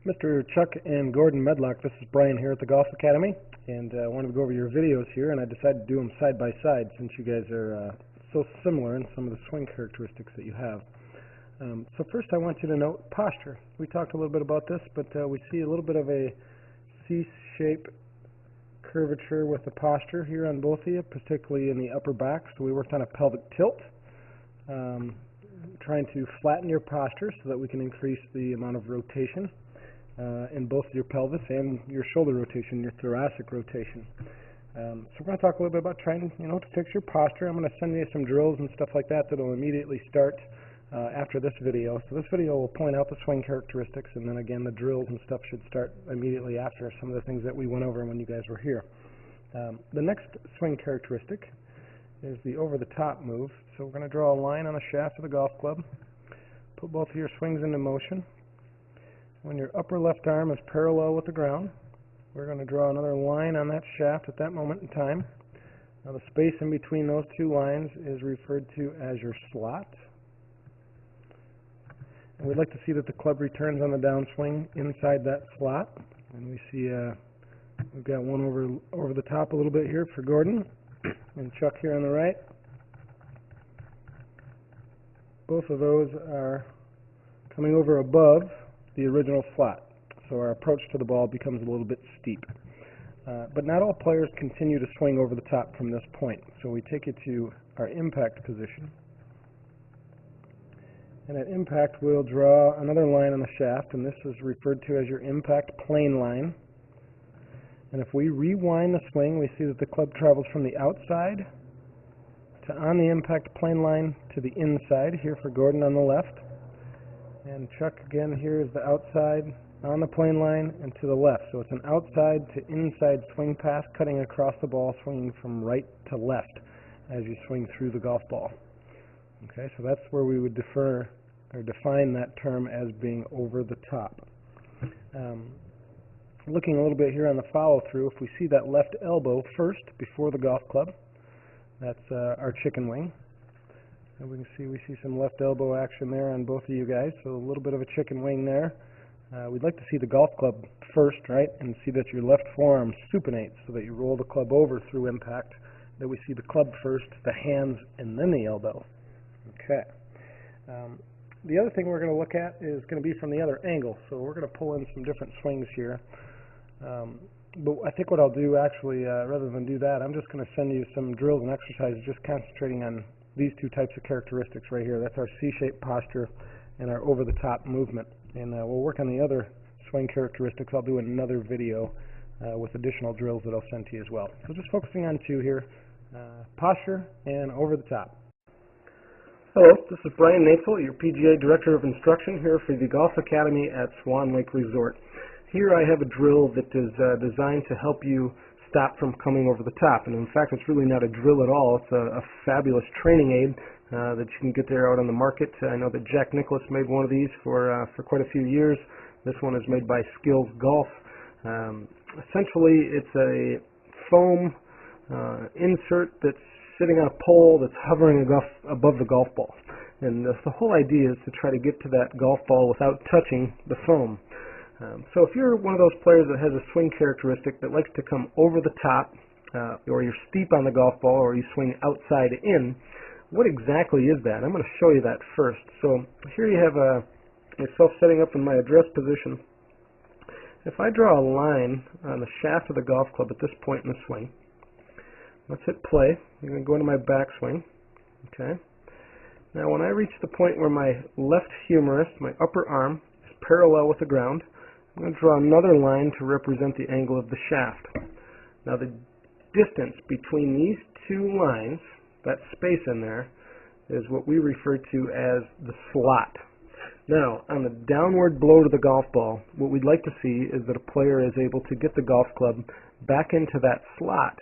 Mr. Chuck and Gordon Medlock, this is Brian here at the Golf Academy, and I wanted to go over your videos here, and I decided to do them side by side since you guys are so similar in some of the swing characteristics that you have. So first I want you to note posture. We talked a little bit about this, but we see a little bit of a C-shape curvature with the posture here on both of you, particularly in the upper back, so we worked on a pelvic tilt. Trying to flatten your posture so that we can increase the amount of rotation in both your pelvis and your shoulder rotation, your thoracic rotation. So we're going to talk a little bit about trying to fix your posture. I'm going to send you some drills and stuff like that that will immediately start after this video. So this video will point out the swing characteristics, and then again the drills and stuff should start immediately after some of the things that we went over when you guys were here. The next swing characteristic is the over-the-top move. So we're going to draw a line on the shaft of the golf club, put both of your swings into motion. When your upper left arm is parallel with the ground, we're going to draw another line on that shaft at that moment in time. Now the space in between those two lines is referred to as your slot. And we'd like to see that the club returns on the downswing inside that slot. And we see we've got one over the top a little bit here for Gordon, and Chuck here on the right. Both of those are coming over above the original slot, so our approach to the ball becomes a little bit steep. But not all players continue to swing over the top from this point, so we take it to our impact position. And at impact we'll draw another line on the shaft, and this is referred to as your impact plane line. And if we rewind the swing, we see that the club travels from the outside to on the impact plane line to the inside, here for Gordon on the left. And Chuck again here is the outside on the plane line and to the left. So it's an outside to inside swing path cutting across the ball, swinging from right to left as you swing through the golf ball. Okay, so that's where we would define that term as being over the top. Looking a little bit here on the follow-through, if we see that left elbow first before the golf club, that's our chicken wing. And we see some left elbow action there on both of you guys, so a little bit of a chicken wing there. We'd like to see the golf club first, right, and see that your left forearm supinates so that you roll the club over through impact, that we see the club first, the hands, and then the elbow. Okay. The other thing we're going to look at is going to be from the other angle, so we're going to pull in some different swings here. But I think what I'll do actually, rather than do that, I'm just going to send you some drills and exercises just concentrating on these two types of characteristics right here. That's our C-shaped posture and our over-the-top movement. And we'll work on the other swing characteristics. I'll do another video with additional drills that I'll send to you as well. So just focusing on two here, posture and over-the-top. Hello, this is Brian Natzel, your PGA Director of Instruction here for the Golf Academy at Swan Lake Resort. Here I have a drill that is designed to help you stop from coming over the top. And in fact, it's really not a drill at all. It's a fabulous training aid that you can get there out on the market. I know that Jack Nicklaus made one of these for quite a few years. This one is made by Skills Golf. Essentially, it's a foam insert that's sitting on a pole that's hovering above the golf ball. And the whole idea is to try to get to that golf ball without touching the foam. So if you're one of those players that has a swing characteristic that likes to come over the top, or you're steep on the golf ball, or you swing outside in, what exactly is that? I'm going to show you that first. So here you have myself setting up in my address position. If I draw a line on the shaft of the golf club at this point in the swing, let's hit play. I'm going to go into my backswing. Okay. Now when I reach the point where my left humerus, my upper arm, is parallel with the ground, I'm going to draw another line to represent the angle of the shaft. Now the distance between these two lines, that space in there, is what we refer to as the slot. Now, on the downward blow to the golf ball, what we'd like to see is that a player is able to get the golf club back into that slot.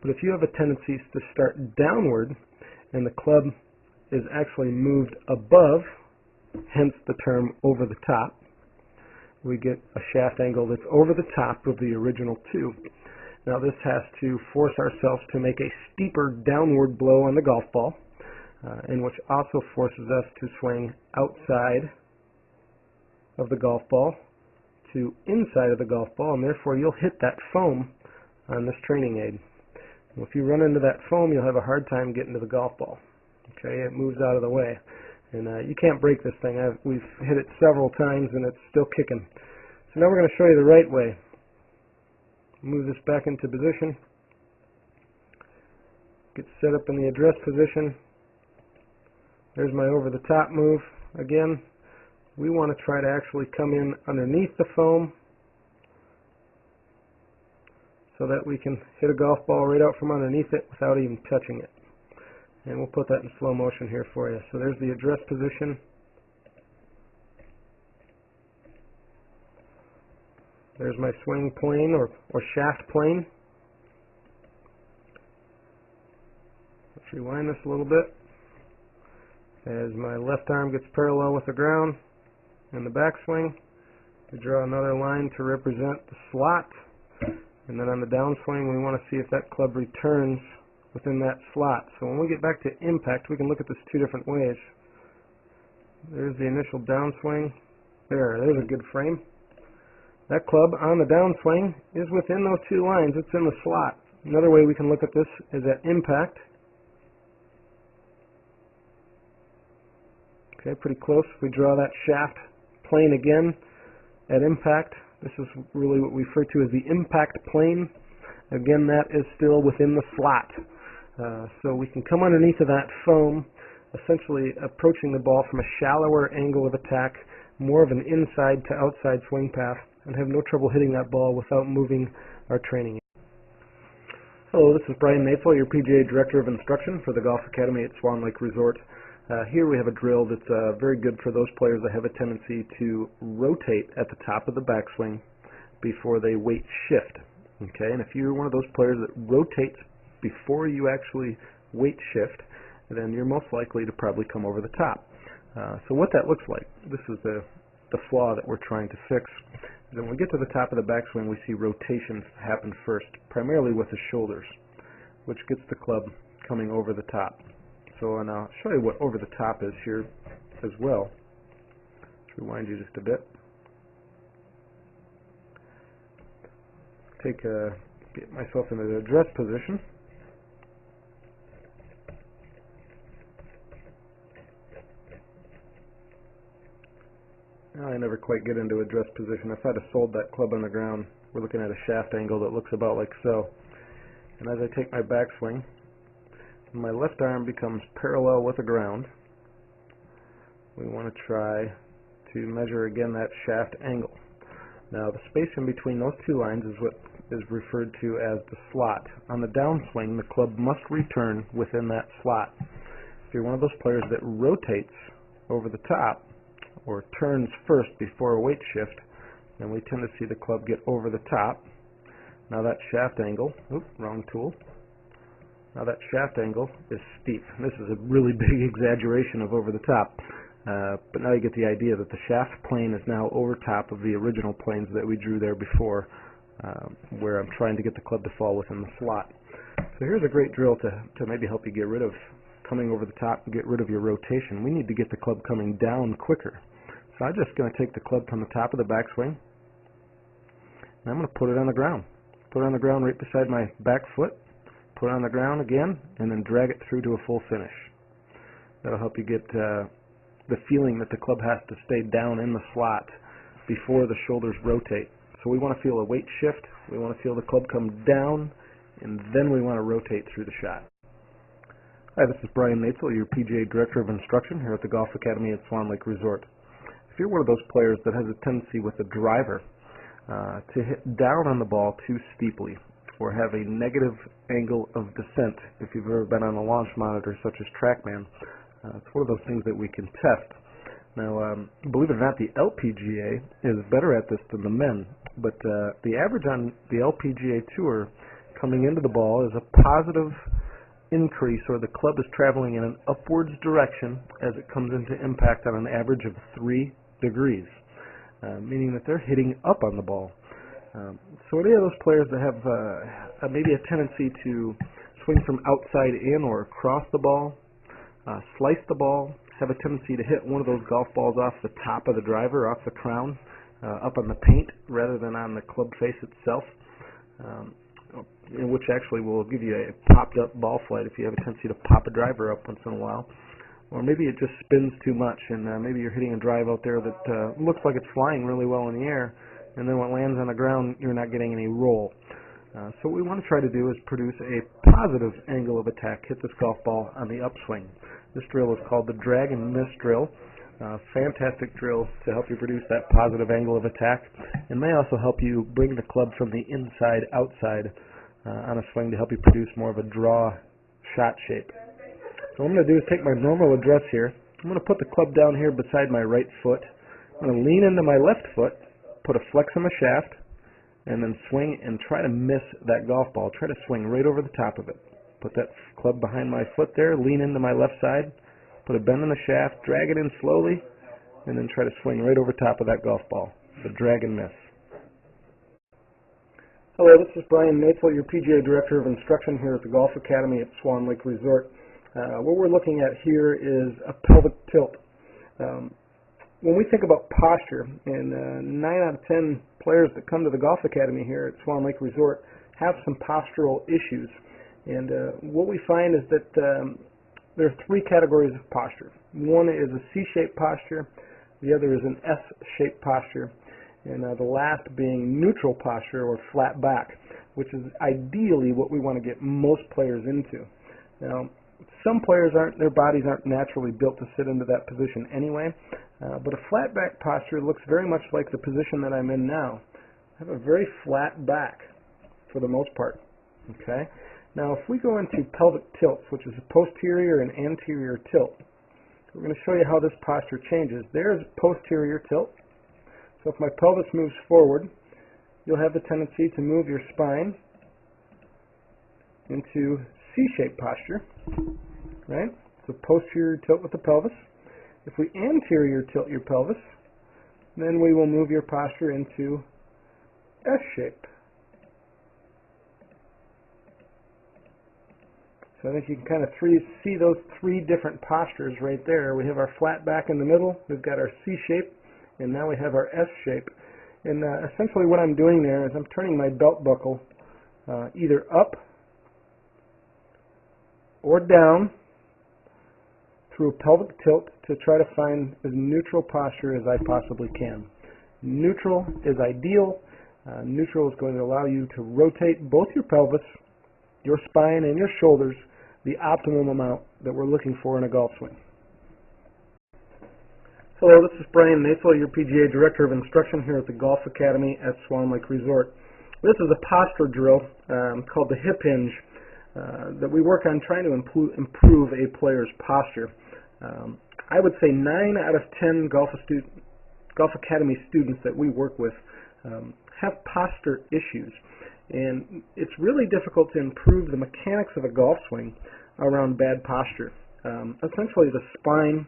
But if you have a tendency to start downward and the club is actually moved above, hence the term over the top, we get a shaft angle that's over the top of the original two. Now this has to force ourselves to make a steeper downward blow on the golf ball, and which also forces us to swing outside of the golf ball to inside of the golf ball, and therefore you'll hit that foam on this training aid. Well, if you run into that foam, you'll have a hard time getting to the golf ball. Okay, it moves out of the way. And you can't break this thing. We've hit it several times and it's still kicking. So now we're going to show you the right way. Move this back into position. Get set up in the address position. There's my over the top move. Again, we want to try to actually come in underneath the foam so that we can hit a golf ball right out from underneath it without even touching it. And we'll put that in slow motion here for you. So there's the address position. There's my swing plane or shaft plane. Let's rewind this a little bit. As my left arm gets parallel with the ground in the backswing, we draw another line to represent the slot. And then on the downswing, we want to see if that club returns within that slot. So when we get back to impact, we can look at this two different ways. There's the initial downswing. There's a good frame. That club on the downswing is within those two lines. It's in the slot. Another way we can look at this is at impact. Okay, pretty close. If we draw that shaft plane again at impact, this is really what we refer to as the impact plane. Again, that is still within the slot. So we can come underneath of that foam, essentially approaching the ball from a shallower angle of attack, more of an inside to outside swing path, and have no trouble hitting that ball without moving our training. Hello, this is Brian Natzel, your PGA Director of Instruction for the Golf Academy at Swan Lake Resort. Here we have a drill that's very good for those players that have a tendency to rotate at the top of the backswing before they weight shift. Okay, and if you're one of those players that rotates before you actually weight shift, then you're most likely to probably come over the top. So what that looks like, this is the flaw that we're trying to fix. When we get to the top of the backswing, we see rotations happen first, primarily with the shoulders, which gets the club coming over the top. So and I'll show you what over the top is here as well. Let's rewind you just a bit. Get myself into the address position. I never quite get into address position. If I'd have sold that club on the ground, we're looking at a shaft angle that looks about like so. And as I take my backswing, my left arm becomes parallel with the ground. We want to try to measure again that shaft angle. Now the space in between those two lines is what is referred to as the slot. On the downswing, the club must return within that slot. If you're one of those players that rotates over the top or turns first before a weight shift, then we tend to see the club get over the top. Now that shaft angle, wrong tool. Now that shaft angle is steep. This is a really big exaggeration of over the top. But now you get the idea that the shaft plane is now over top of the original planes that we drew there before, where I'm trying to get the club to fall within the slot. So here's a great drill to maybe help you get rid of coming over the top and get rid of your rotation. We need to get the club coming down quicker. So I'm just going to take the club from the top of the backswing, and I'm going to put it on the ground. Put it on the ground right beside my back foot. Put it on the ground again, and then drag it through to a full finish. That'll help you get the feeling that the club has to stay down in the slot before the shoulders rotate. So we want to feel a weight shift, we want to feel the club come down, and then we want to rotate through the shot. Hi, this is Brian Natzel, your PGA Director of Instruction here at the Golf Academy at Swan Lake Resort. If you're one of those players that has a tendency with a driver to hit down on the ball too steeply, or have a negative angle of descent, if you've ever been on a launch monitor such as TrackMan, it's one of those things that we can test. Now, believe it or not, the LPGA is better at this than the men, but the average on the LPGA Tour coming into the ball is a positive increase, or the club is traveling in an upwards direction as it comes into impact on an average of 3 degrees, meaning that they're hitting up on the ball. So any of those players that have maybe a tendency to swing from outside in or across the ball, slice the ball, have a tendency to hit one of those golf balls off the top of the driver, off the crown, up on the paint rather than on the club face itself, which actually will give you a popped up ball flight if you have a tendency to pop a driver up once in a while. Or maybe it just spins too much, and maybe you're hitting a drive out there that looks like it's flying really well in the air, and then when it lands on the ground, you're not getting any roll. So what we want to try to do is produce a positive angle of attack, hit this golf ball on the upswing. This drill is called the drag and miss drill. Fantastic drill to help you produce that positive angle of attack, and may also help you bring the club from the inside outside on a swing to help you produce more of a draw shot shape. So what I'm going to do is take my normal address here. I'm going to put the club down here beside my right foot. I'm going to lean into my left foot, put a flex in the shaft, and then swing and try to miss that golf ball. Try to swing right over the top of it. Put that club behind my foot there, lean into my left side, put a bend in the shaft, drag it in slowly, and then try to swing right over top of that golf ball. So drag and miss. Hello, this is Brian Natzel, your PGA Director of Instruction here at the Golf Academy at Swan Lake Resort. What we're looking at here is a pelvic tilt. When we think about posture, and 9 out of 10 players that come to the Golf Academy here at Swan Lake Resort have some postural issues. And what we find is that there are 3 categories of posture. One is a C-shaped posture, the other is an S-shaped posture, and the last being neutral posture or flat back, which is ideally what we want to get most players into. Now, some players their bodies aren't naturally built to sit into that position anyway, but a flat back posture looks very much like the position that I'm in now. I have a very flat back for the most part. Okay. Now, if we go into pelvic tilts, which is a posterior and anterior tilt, we're going to show you how this posture changes. There's posterior tilt. So if my pelvis moves forward, you'll have the tendency to move your spine into C-shaped posture, right? So posterior tilt with the pelvis. If we anterior tilt your pelvis, then we will move your posture into S-shape. So I think you can kind of see those 3 different postures right there. We have our flat back in the middle, we've got our C-shape, and now we have our S-shape. And essentially what I'm doing there is I'm turning my belt buckle either up or down through a pelvic tilt to try to find as neutral posture as I possibly can. Neutral is ideal. Neutral is going to allow you to rotate both your pelvis, your spine, and your shoulders the optimum amount that we're looking for in a golf swing. Hello, this is Brian Natzel, your PGA Director of Instruction here at the Golf Academy at Swan Lake Resort. This is a posture drill called the hip hinge that we work on trying to improve a player's posture. I would say 9 out of 10 Golf Academy students that we work with have posture issues. And it's really difficult to improve the mechanics of a golf swing around bad posture. Essentially, the spine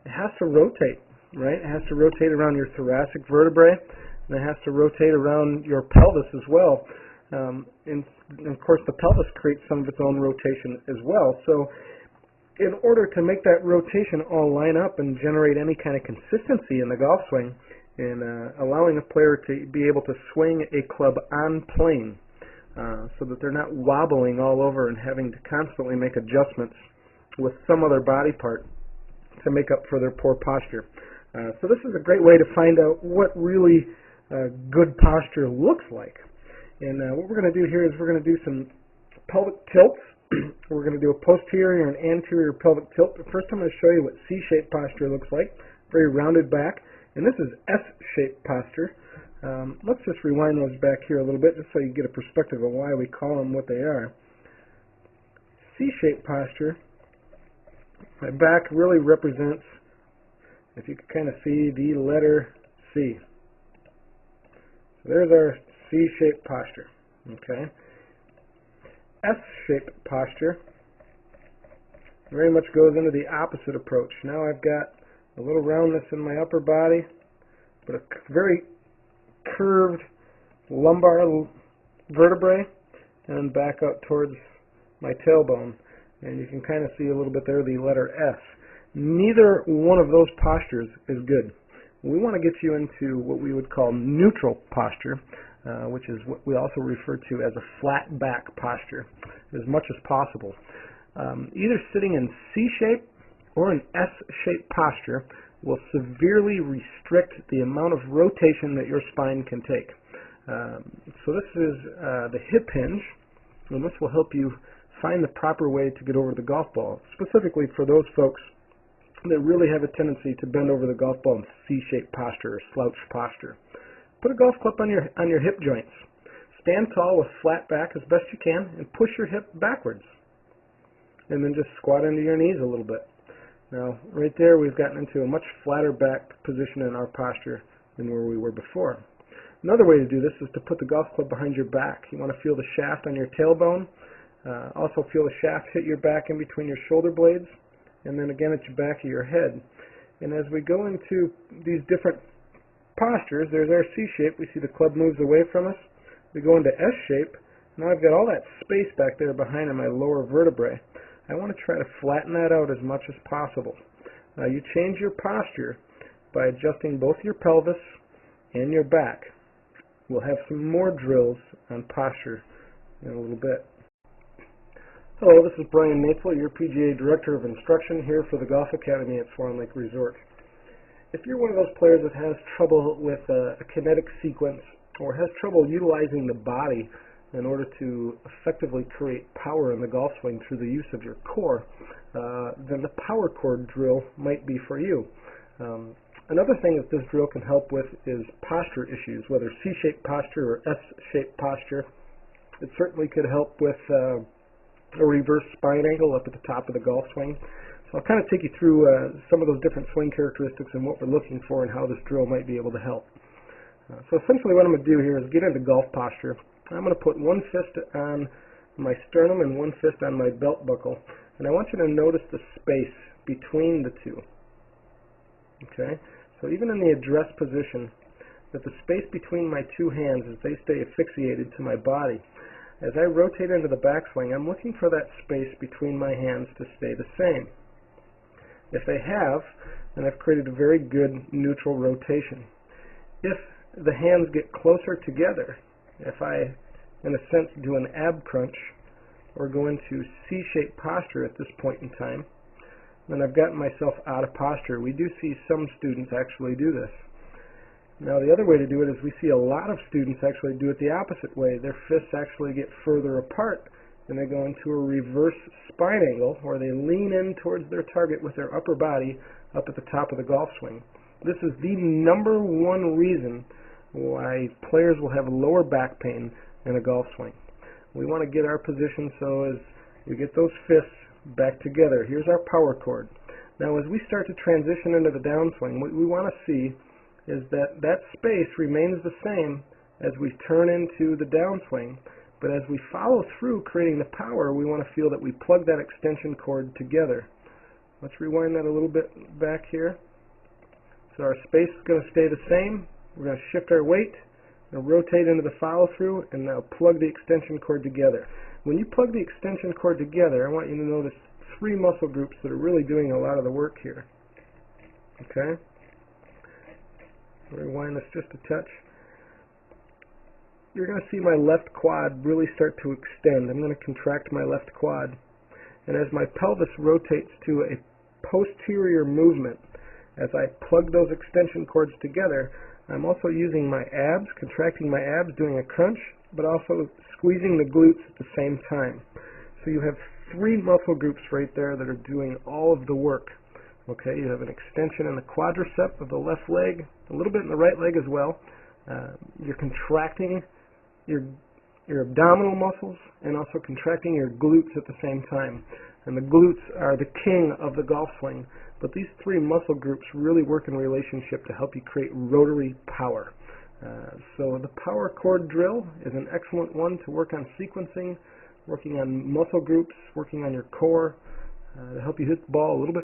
has to rotate, right? It has to rotate around your thoracic vertebrae, and it has to rotate around your pelvis as well. And of course, the pelvis creates some of its own rotation as well. So in order to make that rotation all line up and generate any kind of consistency in the golf swing, and allowing a player to be able to swing a club on plane so that they're not wobbling all over and having to constantly make adjustments with some other body part to make up for their poor posture. So this is a great way to find out what really good posture looks like. And what we're going to do here is we're going to do some pelvic tilts. We're going to do a posterior and anterior pelvic tilt. But first I'm going to show you what C-shaped posture looks like. Very rounded back. And this is S-shaped posture. Let's just rewind those back here a little bit just so you get a perspective of why we call them what they are. C-shaped posture, my back really represents, if you can kind of see, the letter C. So there's our C-shaped posture. Okay. S-shaped posture very much goes into the opposite approach. Now I've got a little roundness in my upper body, but a very curved lumbar vertebrae, and back up towards my tailbone. And you can kind of see a little bit there the letter S. Neither one of those postures is good. We want to get you into what we would call neutral posture, which is what we also refer to as a flat back posture, as much as possible. Either sitting in C shape or an S-shaped posture will severely restrict the amount of rotation that your spine can take. So this is the hip hinge, and this will help you find the proper way to get over the golf ball, specifically for those folks that really have a tendency to bend over the golf ball in C-shaped posture or slouch posture. Put a golf club on your hip joints. Stand tall with flat back as best you can and push your hip backwards. And then just squat into your knees a little bit. Now, right there we've gotten into a much flatter back position in our posture than where we were before. Another way to do this is to put the golf club behind your back. You want to feel the shaft on your tailbone. Also feel the shaft hit your back in between your shoulder blades, and then again at the back of your head. And as we go into these different postures, there's our C shape. We see the club moves away from us. We go into S shape. Now I've got all that space back there behind in my lower vertebrae. I want to try to flatten that out as much as possible. Now you change your posture by adjusting both your pelvis and your back. We'll have some more drills on posture in a little bit. Hello, this is Brian Natzel, your PGA Director of Instruction here for the Golf Academy at Swan Lake Resort. If you're one of those players that has trouble with a kinetic sequence or has trouble utilizing the body in order to effectively create power in the golf swing through the use of your core, then the power chord drill might be for you. Another thing that this drill can help with is posture issues, whether C-shaped posture or S-shaped posture. It certainly could help with a reverse spine angle up at the top of the golf swing. So I'll kind of take you through some of those different swing characteristics and what we're looking for and how this drill might be able to help. So essentially what I'm going to do here is get into golf posture. I'm going to put one fist on my sternum and one fist on my belt buckle, and I want you to notice the space between the two. Okay? So even in the address position, that the space between my two hands as they stay asphyxiated to my body. As I rotate into the backswing, I'm looking for that space between my hands to stay the same. If they have, then I've created a very good neutral rotation. If the hands get closer together, if I, in a sense, do an ab crunch or go into C-shaped posture at this point in time, then I've gotten myself out of posture. We do see some students actually do this. Now the other way to do it is we see a lot of students actually do it the opposite way. Their fists actually get further apart and they go into a reverse spine angle where they lean in towards their target with their upper body up at the top of the golf swing. This is the number one reason why players will have lower back pain in a golf swing. We want to get our position so as we get those fists back together. Here's our power chord. Now as we start to transition into the downswing, what we want to see is that that space remains the same as we turn into the downswing, but as we follow through creating the power, we want to feel that we plug that extension cord together. Let's rewind that a little bit back here. So our space is going to stay the same. We're going to shift our weight, and rotate into the follow through, and now plug the extension cord together. When you plug the extension cord together, I want you to notice three muscle groups that are really doing a lot of the work here. Okay? Rewind this just a touch. You're going to see my left quad really start to extend. I'm going to contract my left quad. And as my pelvis rotates to a posterior movement, as I plug those extension cords together, I'm also using my abs, contracting my abs, doing a crunch, but also squeezing the glutes at the same time. So you have three muscle groups right there that are doing all of the work. Okay, you have an extension in the quadricep of the left leg, a little bit in the right leg as well. You're contracting your abdominal muscles and also contracting your glutes at the same time. And the glutes are the king of the golf swing. But these three muscle groups really work in relationship to help you create rotary power. So the power chord drill is an excellent one to work on sequencing, working on muscle groups, working on your core, to help you hit the ball a little bit